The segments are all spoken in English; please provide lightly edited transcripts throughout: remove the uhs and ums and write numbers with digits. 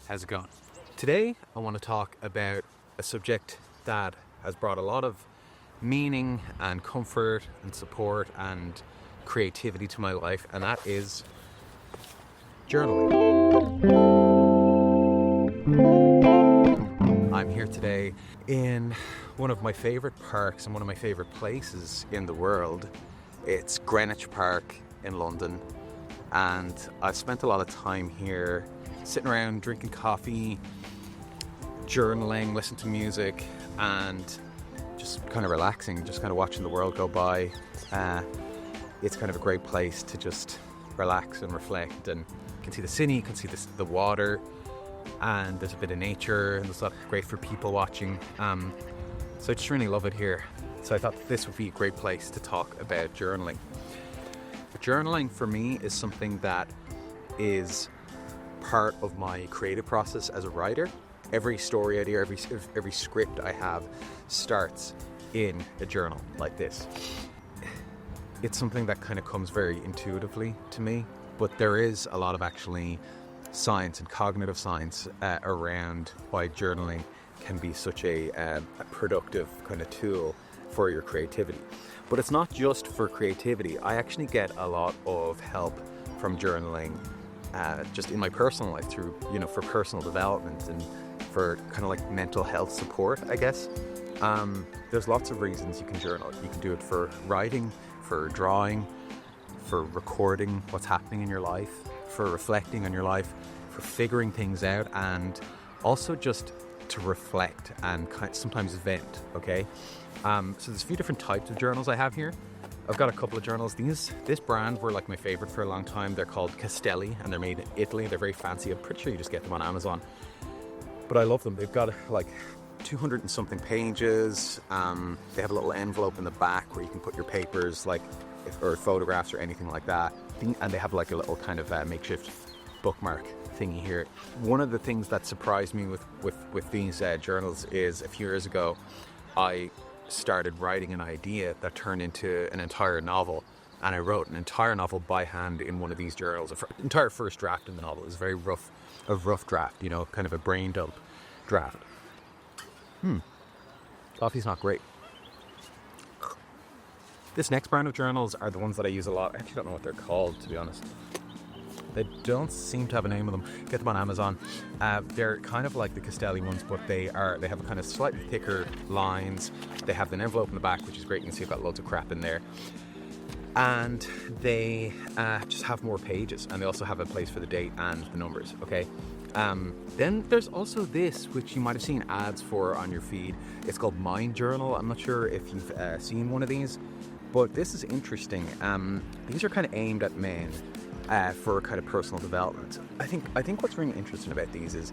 How's it going? Today I want to talk about a subject that has brought a lot of meaning and comfort and support and creativity to my life, and that is journaling. I'm here today in one of my favorite parks and one of my favorite places in the world. It's Greenwich Park in London, and I've spent a lot of time here sitting around drinking coffee, journaling, listening to music, and just kind of relaxing, just kind of watching the world go by. It's kind of a great place to just relax and reflect, and you can see the city, you can see the water, and there's a bit of nature, and there's a lot great for people watching. So I just really love it here. So I thought that this would be a great place to talk about journaling. Journaling for me is something that is part of my creative process as a writer. Every story idea, every script I have starts in a journal like this. It's something that kind of comes very intuitively to me, but there is a lot of actually science and cognitive science around why journaling can be such a productive kind of tool for your creativity. But it's not just for creativity. I actually get a lot of help from journaling just in my personal life through, for personal development and for kind of like mental health support, I guess. There's lots of reasons you can journal. You can do it for writing, for drawing, for recording what's happening in your life, for reflecting on your life, for figuring things out, and also just to reflect and sometimes vent, okay? So there's a few different types of journals I have here. I've got a couple of journals. This brand were like my favorite for a long time. They're called Castelli, and they're made in Italy. They're very fancy. I'm pretty sure you just get them on Amazon. But I love them. They've got like 200 and something pages. They have a little envelope in the back where you can put your papers, or photographs or anything like that. And they have like a little kind of makeshift bookmark thingy here. One of the things that surprised me with these journals is a few years ago, I started writing an idea that turned into an entire novel, and I wrote an entire novel by hand in one of these journals. The entire first draft of the novel is a rough draft, kind of a brain dump draft. Coffee's not great. This next brand of journals are the ones that I use a lot. I actually don't know what they're called, to be honest. They don't seem to have a name of them. Get them on Amazon. They're kind of like the Castelli ones, but they have a kind of slightly thicker lines. They have an envelope in the back, which is great. You can see I've got loads of crap in there. And they just have more pages, and they also have a place for the date and the numbers, okay? Then there's also this, which you might have seen ads for on your feed. It's called Mind Journal. I'm not sure if you've seen one of these, but this is interesting. These are kind of aimed at men. For kind of personal development. I think what's really interesting about these is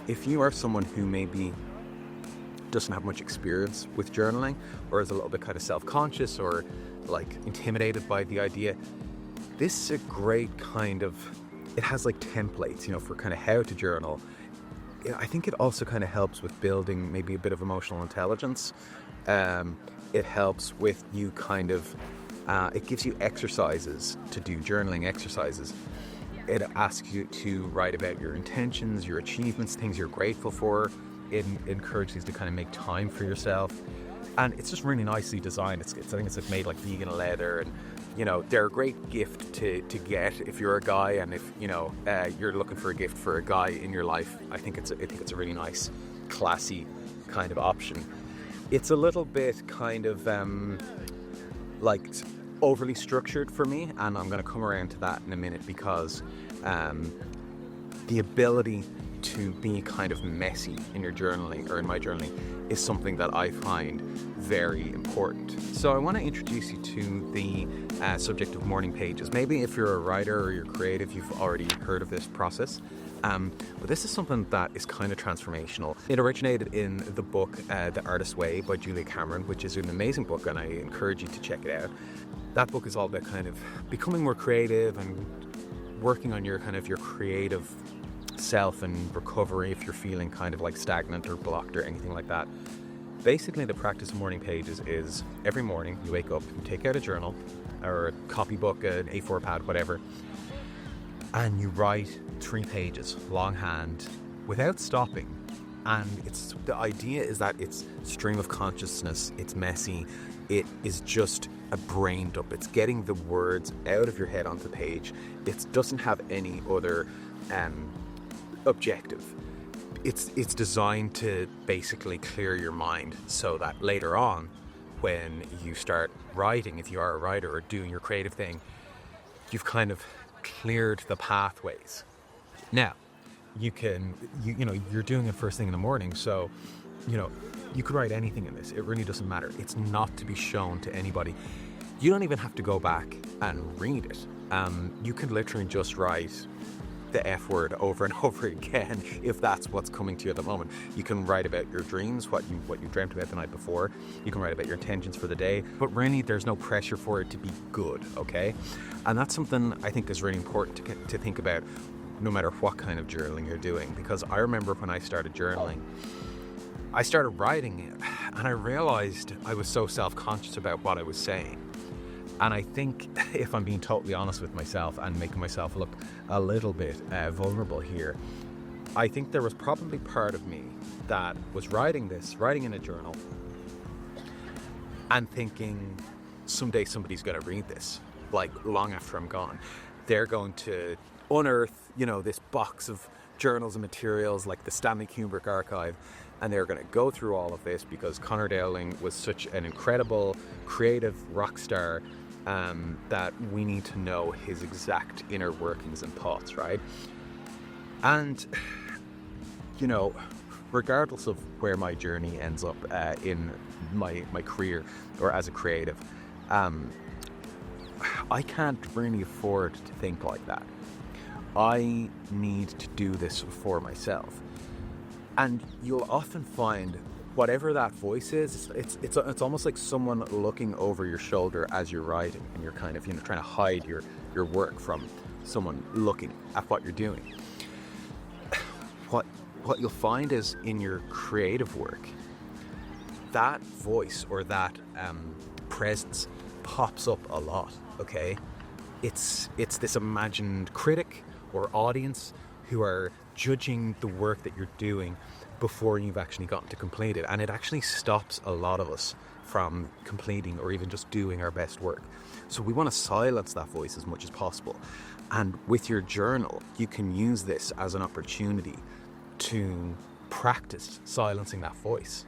if you are someone who maybe doesn't have much experience with journaling, or is a little bit kind of self-conscious or like intimidated by the idea, this is a great kind of, it has like templates, for kind of how to journal. I think it also kind of helps with building maybe a bit of emotional intelligence. It helps with you kind of it gives you exercises to do, journaling exercises. It asks you to write about your intentions, your achievements, things you're grateful for. It encourages you to kind of make time for yourself. And it's just really nicely designed. I think it's made like vegan leather, and they're a great gift to get if you're a guy, and if you're looking for a gift for a guy in your life. I think it's a really nice, classy kind of option. It's a little bit kind of like overly structured for me, and I'm going to come around to that in a minute, because the ability to be kind of messy in your journaling, or in my journaling, is something that I find very important. So I want to introduce you to the subject of morning pages. Maybe if you're a writer or you're creative, you've already heard of this process. But this is something that is kind of transformational. It originated in the book The Artist's Way by Julia Cameron, which is an amazing book, and I encourage you to check it out. That book is all about kind of becoming more creative and working on your creative self and recovery if you're feeling kind of like stagnant or blocked or anything like that. Basically, the practice of morning pages is every morning you wake up, you take out a journal or a copybook, an A4 pad, whatever, and you write 3 pages longhand without stopping. And the idea is that it's stream of consciousness, it's messy, it is just a brain dump. It's getting the words out of your head onto the page. It doesn't have any other objective. It's designed to basically clear your mind so that later on, when you start writing, if you are a writer or doing your creative thing, you've kind of cleared the pathways. Now, you're doing it first thing in the morning, so you could write anything in this. It really doesn't matter. It's not to be shown to anybody. You don't even have to go back and read it. You can literally just write the F word over and over again if that's what's coming to you at the moment. You can write about your dreams, what you dreamt about the night before. You can write about your intentions for the day, but really there's no pressure for it to be good, okay? And that's something I think is really important to think about no matter what kind of journaling you're doing, because I remember when I started journaling, I started writing it and I realized I was so self-conscious about what I was saying. And I think, if I'm being totally honest with myself and making myself look a little bit vulnerable here, I think there was probably part of me that was writing in a journal and thinking, someday somebody's going to read this, like long after I'm gone. They're going to unearth, this box of journals and materials like the Stanley Kubrick archive, and they're going to go through all of this because Connor Dowling was such an incredible, creative rock star that we need to know his exact inner workings and thoughts, right? And, regardless of where my journey ends up in my career or as a creative, I can't really afford to think like that. I need to do this for myself. And you'll often find whatever that voice is, it's almost like someone looking over your shoulder as you're writing, and you're kind of trying to hide your work from someone looking at what you're doing. What you'll find is in your creative work, that voice or that presence pops up a lot. Okay, it's this imagined critic or audience who are judging the work that you're doing before you've actually gotten to complete it, and it actually stops a lot of us from completing or even just doing our best work. So we want to silence that voice as much as possible, and with your journal you can use this as an opportunity to practice silencing that voice.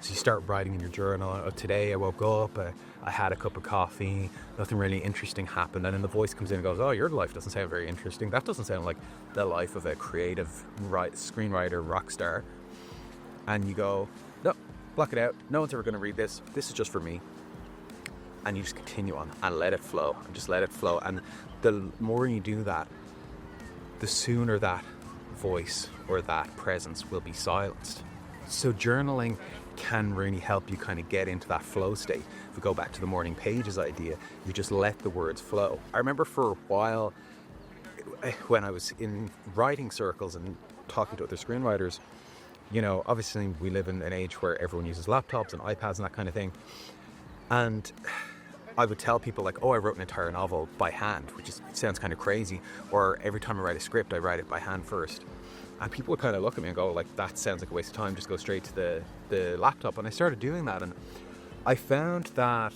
So you start writing in your journal, today I woke up, I had a cup of coffee, nothing really interesting happened, and then the voice comes in and goes, oh, your life doesn't sound very interesting. That doesn't sound like the life of a creative screenwriter rock star. And you go, no, block it out. No one's ever going to read this. This is just for me. And you just continue on and let it flow. And just let it flow. And the more you do that, the sooner that voice or that presence will be silenced. So journaling can really help you kind of get into that flow state. If we go back to the morning pages idea, you just let the words flow. I remember for a while when I was in writing circles and talking to other screenwriters, obviously we live in an age where everyone uses laptops and iPads and that kind of thing. And I would tell people like, oh, I wrote an entire novel by hand, which sounds kind of crazy. Or every time I write a script, I write it by hand first. And people would kind of look at me and go, like, that sounds like a waste of time, just go straight to the laptop. And I started doing that, and I found that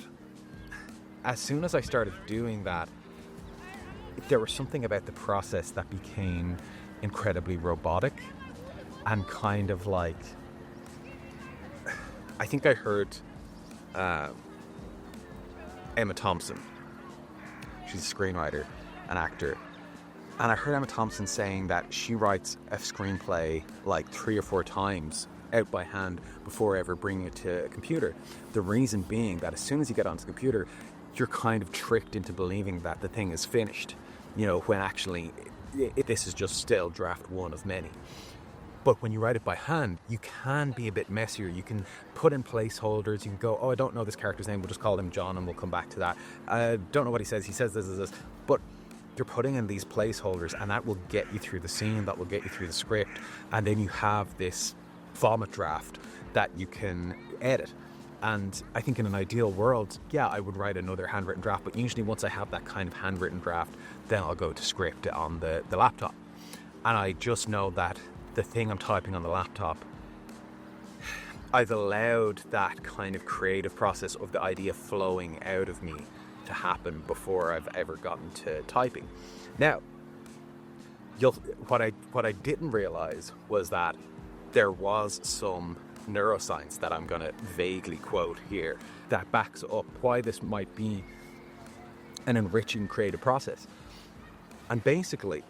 as soon as I started doing that, there was something about the process that became incredibly robotic and kind of like, I think I heard Emma Thompson, she's a screenwriter, an actor, and I heard Emma Thompson saying that she writes a screenplay like 3 or 4 times out by hand before ever bringing it to a computer. The reason being that as soon as you get onto the computer, you're kind of tricked into believing that the thing is finished, when actually this is just still draft 1 of many. But when you write it by hand, you can be a bit messier. You can put in placeholders. You can go, oh, I don't know this character's name. We'll just call him John and we'll come back to that. I don't know what he says. He says this. But you're putting in these placeholders, and that will get you through the scene. That will get you through the script. And then you have this vomit draft that you can edit. And I think in an ideal world, yeah, I would write another handwritten draft. But usually once I have that kind of handwritten draft, then I'll go to script on the laptop. And I just know that the thing I'm typing on the laptop, I've allowed that kind of creative process of the idea flowing out of me to happen before I've ever gotten to typing. Now, what I didn't realize was that there was some neuroscience that I'm going to vaguely quote here that backs up why this might be an enriching creative process. And basically,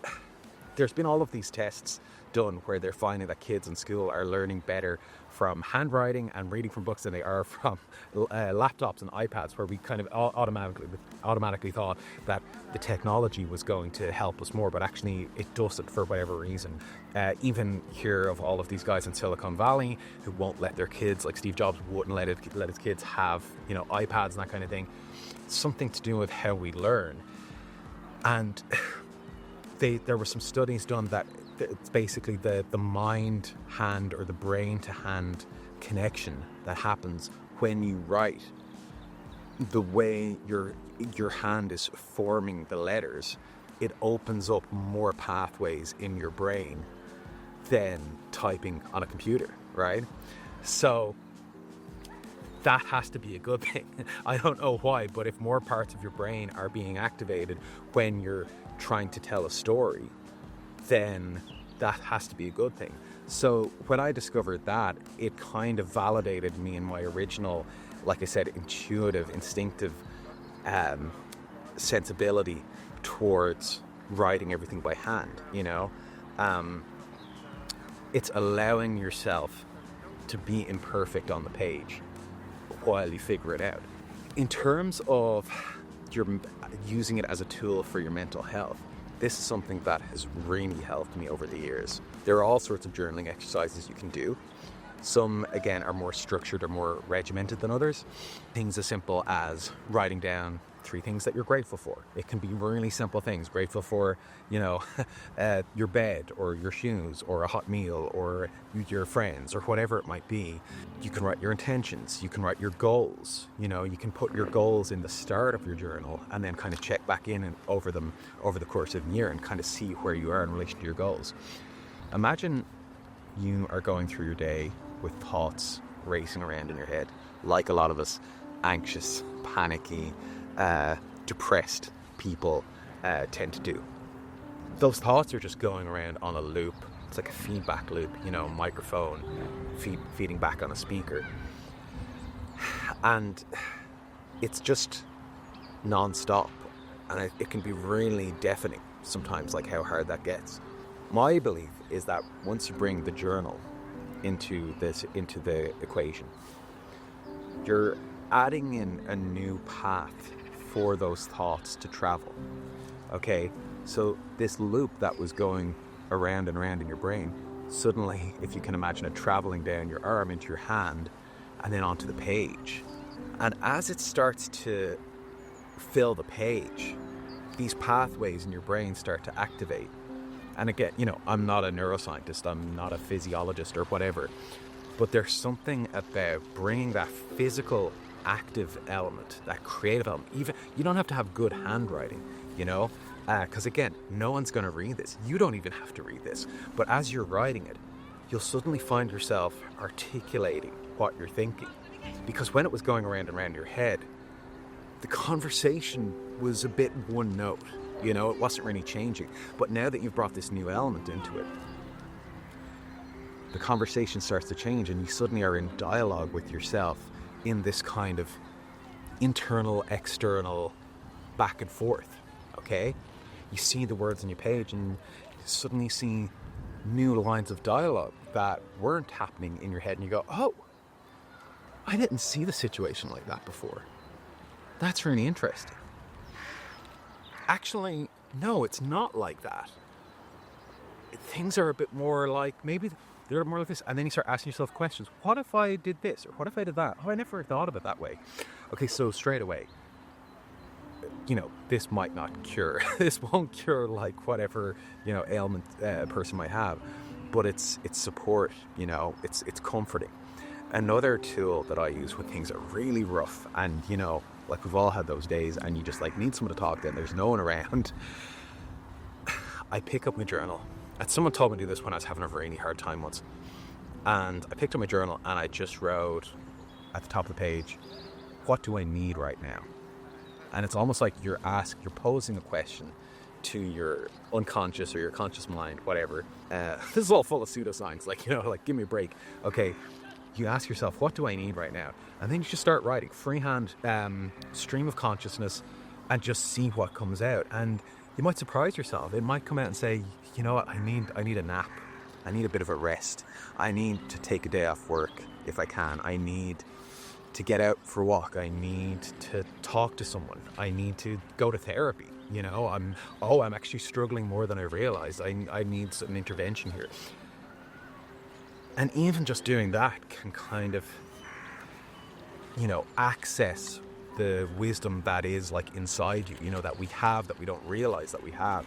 there's been all of these tests done where they're finding that kids in school are learning better from handwriting and reading from books than they are from laptops and iPads, where we kind of automatically thought that the technology was going to help us more, but actually it doesn't for whatever reason. Even hear of all of these guys in Silicon Valley who won't let their kids, like Steve Jobs wouldn't let his kids have, iPads and that kind of thing. Something to do with how we learn. And there were some studies done that it's basically the mind-hand or the brain-to-hand connection that happens when you write. The way your hand is forming the letters, it opens up more pathways in your brain than typing on a computer, right? So that has to be a good thing. I don't know why, but if more parts of your brain are being activated when you're trying to tell a story, then that has to be a good thing. So when I discovered that, it kind of validated me in my original, like I said, intuitive, instinctive sensibility towards writing everything by hand, It's allowing yourself to be imperfect on the page while you figure it out. In terms of you're using it as a tool for your mental health, this is something that has really helped me over the years. There are all sorts of journaling exercises you can do. Some, again, are more structured or more regimented than others. Things as simple as writing down 3 things that you're grateful for. It can be really simple things. Grateful for, your bed or your shoes or a hot meal or your friends or whatever it might be. You can write your intentions. You can write your goals. You can put your goals in the start of your journal and then kind of check back in and over them over the course of a year and kind of see where you are in relation to your goals. Imagine you are going through your day with thoughts racing around in your head, like a lot of us anxious, panicky, depressed people tend to do. Those thoughts are just going around on a loop. It's like a feedback loop, microphone feeding back on a speaker. And it's just non-stop. And it can be really deafening sometimes, like how hard that gets. My belief is that once you bring the journal into the equation, you're adding in a new path for those thoughts to travel. Okay, so this loop that was going around and around in your brain, suddenly, if you can imagine it traveling down your arm into your hand and then onto the page. And as it starts to fill the page, these pathways in your brain start to activate. And again, I'm not a neuroscientist, I'm not a physiologist or whatever, but there's something about bringing that physical active element, that creative element. Even you don't have to have good handwriting, because again, no one's going to read this. You don't even have to read this. But as you're writing it, you'll suddenly find yourself articulating what you're thinking. Because when it was going around and around your head, the conversation was a bit one note. It wasn't really changing. But now that you've brought this new element into it, the conversation starts to change and you suddenly are in dialogue with yourself in this kind of internal, external back and forth, okay? You see the words on your page and you suddenly see new lines of dialogue that weren't happening in your head and you go, oh, I didn't see the situation like that before. That's really interesting. Actually, no, it's not like that. Things are a bit more like, maybe they're more like this. And then you start asking yourself questions. What if I did this? Or what if I did that? Oh, I never thought of it that way. Okay, so straight away, this might not cure. This won't cure like whatever, ailment a person might have. But it's support, it's comforting. Another tool that I use when things are really rough and, like we've all had those days and you just like need someone to talk to and there's no one around. I pick up my journal And someone told me to do this when I was having a really hard time once. And I picked up my journal and I just wrote at the top of the page, what do I need right now? And it's almost like you're posing a question to your unconscious or your conscious mind, whatever. This is all full of pseudoscience, like, like, give me a break. Okay, you ask yourself, what do I need right now? And then you just start writing, freehand, stream of consciousness, and just see what comes out. And you might surprise yourself. It might come out and say, you know what, I need a nap. I need a bit of a rest. I need to take a day off work if I can. I need to get out for a walk. I need to talk to someone. I need to go to therapy. I'm actually struggling more than I realized. I need some intervention here. And even just doing that can kind of, access the wisdom that is like inside you, that we have, that we don't realize that we have.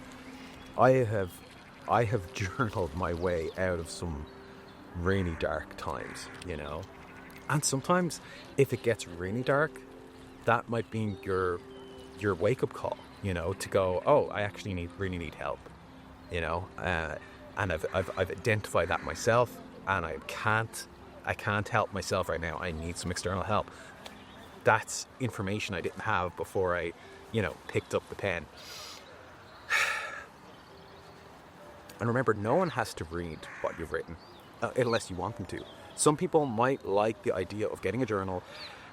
I have journaled my way out of some really dark times, And sometimes if it gets really dark, that might be your wake-up call, to go, oh, I actually really need help, and I've identified that myself, and I can't help myself right now. I need some external help. That's information I didn't have before I, picked up the pen. And remember, no one has to read what you've written, unless you want them to. Some people might like the idea of getting a journal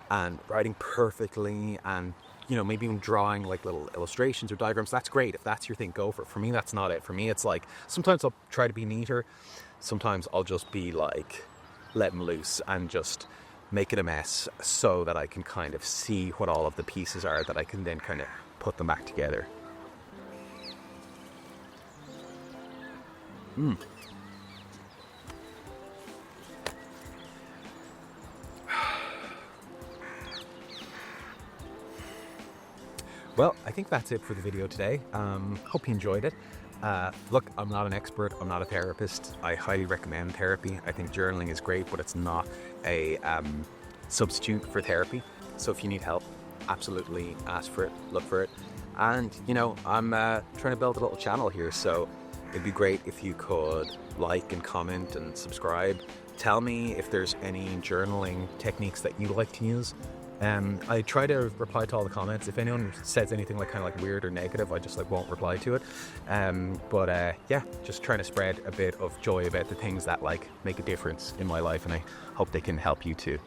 and writing perfectly and, maybe even drawing like little illustrations or diagrams. That's great. If that's your thing, go for it. For me, that's not it. For me, it's like, sometimes I'll try to be neater. Sometimes I'll just be like, letting loose and just make it a mess so that I can kind of see what all of the pieces are that I can then kind of put them back together. Well, I think that's it for the video today. Hope you enjoyed it. Look, I'm not an expert. I'm not a therapist. I highly recommend therapy. I think journaling is great, but it's not a substitute for therapy. So if you need help, absolutely ask for it, look for it. And, I'm trying to build a little channel here, so it'd be great if you could like and comment and subscribe. Tell me if there's any journaling techniques that you like to use. I try to reply to all the comments. If anyone says anything kind of weird or negative, I just won't reply to it. Yeah, just trying to spread a bit of joy about the things that make a difference in my life, and I hope they can help you too.